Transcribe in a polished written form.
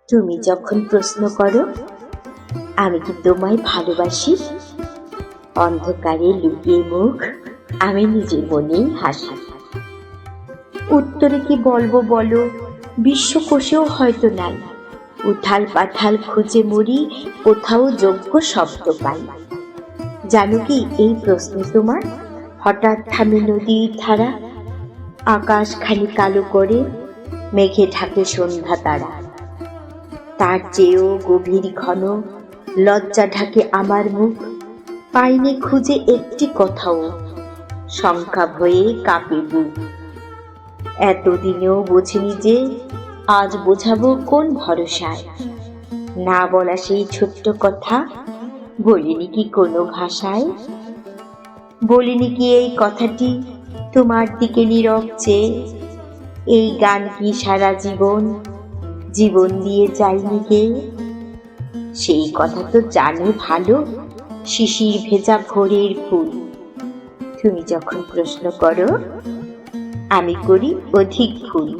তুমি যখন প্রশ্ন করো আমি কি তোমায় ভালোবাসি, অন্ধকারে লুকিয়ে মুখ আমি নিজের মনেই হাসি। উত্তরে কি বলবো বলো, বিশ্বকোষেও হয়তো নাই। উথাল পাথাল খুঁজে মরি, কোথাও যোগ্য শব্দ পাই। জানো কি এই প্রশ্নে তোমার হঠাৎ থামে নদীর ধারা, আকাশ খানি কালো করে মেঘে ঢাকে সন্ধ্যা তারা। তার চেয়েও গভীর ঘন লজ্জা ঢাকে আমার মুখ, পাইনি খুঁজে একটি কথাও, শঙ্কা ভয়ে কাঁপে বুক। এতদিনেও বোঝেনি যে আজ বোঝাবো কোন ভরসায়। না বলা সেই ছোট্ট কথা বলিনি কি কোনো ভাষায়। বলিনি কি এই কথাটি তোমার দিকে নীরব চেয়ে, এই গান কি সারা জীবন জীবন দিয়ে যাইনি গে। সেই কথা তো জানো ভালো, শিশির ভেজা ভোরের ফুল। তুমি যখন প্রশ্ন করো আমি করি অধিক ভুল।